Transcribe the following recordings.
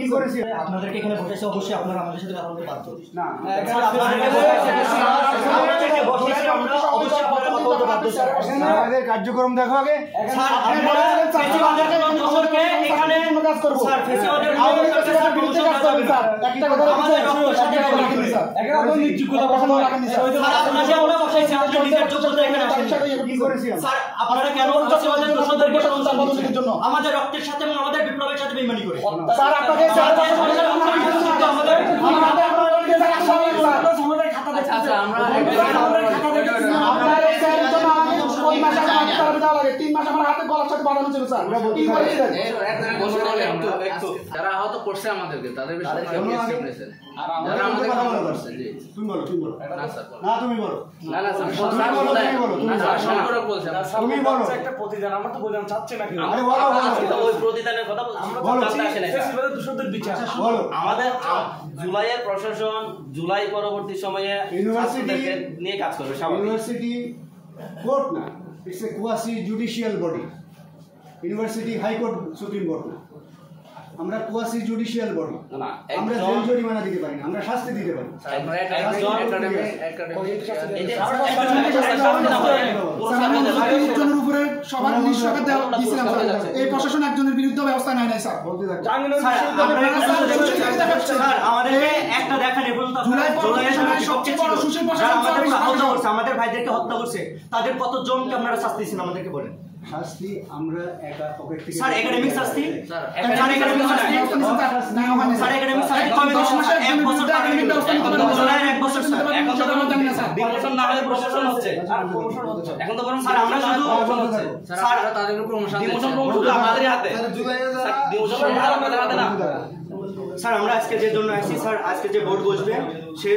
কি করেছি আপনাদেরকে এখানে বসেছে অবশ্যই আপনারা আমাদের সাথে কথা বলতে বাধ্য না আমাদের কার্যক্রম দেখো আগে আমাদের রক্তের সাথে এবং আমাদের বিপ্লবের সাথে বেইমানি করে যারা আহত করছে আমাদেরকে তাদের আমাদের জুলাইয়ের প্রশাসন জুলাই পরবর্তী সময়ে ইউনিভার্সিটি নিয়ে কাজ করবে। ইউনিভার্সিটি কোর্ট না, it's a quasi judicial body. University high court supreme court না, আমরা কোয়াসি জুডিশিয়াল বডি। আমরা জেল জরিমানা দিতে পারি না, আমরা শাস্তি দিতে পারি। একজনের উপরে সবার 19 টাকা দিয়েছিলাম স্যার, এই প্রশাসন একজনের বিরুদ্ধে ব্যবস্থা নেয় নাই স্যার। আমাদের ভাইদেরকে হত্যা করছে, তাদের কতজনকে আপনারা শাস্তি দিচ্ছেন আমাদেরকে বলেন। শাস্তি আমরা একা পকেট থেকে স্যার একাডেমিক শাস্তি স্যার একাডেমিক শাস্তি স্যার একাডেমিক শাস্তি কবে 10 মাস 1 বছর একাডেমিক ব্যবস্থা নিতে পারবেন স্যার 1 বছর স্যার এখন তো আমরা জানি না স্যার প্রমোশন না হলে প্রমোশন হচ্ছে আর প্রমোশন হচ্ছে এখন তো বরং স্যার আমরা শুধু স্যার তাদের প্রমোশন আমাদের হাতে স্যার ডিমোশন আমাদের হাতে না স্যার। আমরা আজকে যে জন্য আসছি স্যার, আজকে যে বোর্ড বসবে সেই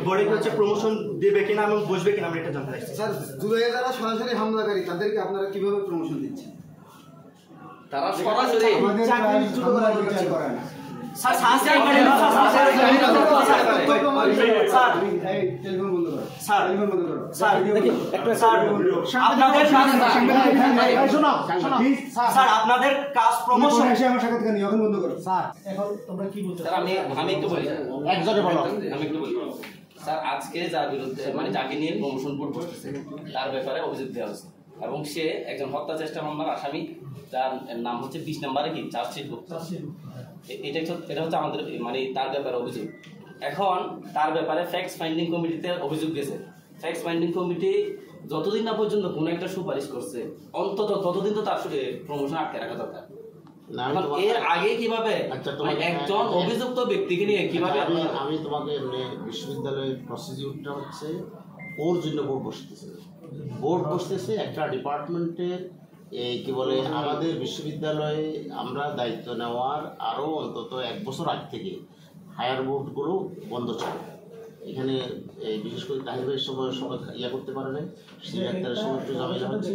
বোর্ডে হচ্ছে প্রমোশন দেবে কিনা এবং বসবে কিনা আমরা এটা জানতে চাইছি স্যার। জুলাইয়ে যারা সরাসরি হামলাকারী তাদেরকে আপনারা কিভাবে প্রমোশন দিচ্ছেন? তারা সরাসরি বিচার করে না স্যার। টেলিফোন বন্ধ করো স্যার টেলিফোন বন্ধ করো স্যার একটা স্যার আপনাদের স্যার আপনাদের কাজ প্রমোশন এসে আমার সাক্ষাৎকার নিয়ে এখন বন্ধ করো স্যার। এখন তোমরা কি বলছো স্যার? আমি একটু বলি একজনে বলো। আমি একটু বলি স্যার, আজকে যার বিরুদ্ধে মানে যাকে নিয়ে প্রমোশন বোর্ড বসতেছে তার ব্যাপারে অভিযোগ দেওয়া হয়েছে এবং সে একজন হত্যা চেষ্টা মামলার আসামি, যার নাম হচ্ছে 20 নম্বরে কি চার্জশিট বুক। এটা হচ্ছে আমাদের মানে তার ব্যাপারে অভিযোগ। এখন তার ব্যাপারে ফ্যাক্টস ফাইন্ডিং কমিটিতে অভিযোগ গেছে। ফ্যাক্টস ফাইন্ডিং কমিটি যতদিন না পর্যন্ত কোনো একটা সুপারিশ করছে অন্তত ততদিন তো তার প্রমোশন আটকে রাখা দরকার। এর আগে কিভাবে একজন অভিযুক্ত ব্যক্তিকে নিয়ে কিভাবে? আমি তোমাকে বিশ্ববিদ্যালয়ের প্রসিডিউরটা হচ্ছে ওর জন্য বোর্ড বসতেছে একটা ডিপার্টমেন্টের কি বলে আমাদের বিশ্ববিদ্যালয়ে আমরা দায়িত্ব নেওয়ার আরও অন্তত 1 বছর আগ থেকে হায়ার বোর্ডগুলো বন্ধ ছিল। এখানে বিশেষ করে তাহিরের সময় সবাই ইয়া করতে পারে না, সেই ডাক্তারের সময় একটু ঝামেলা হচ্ছে।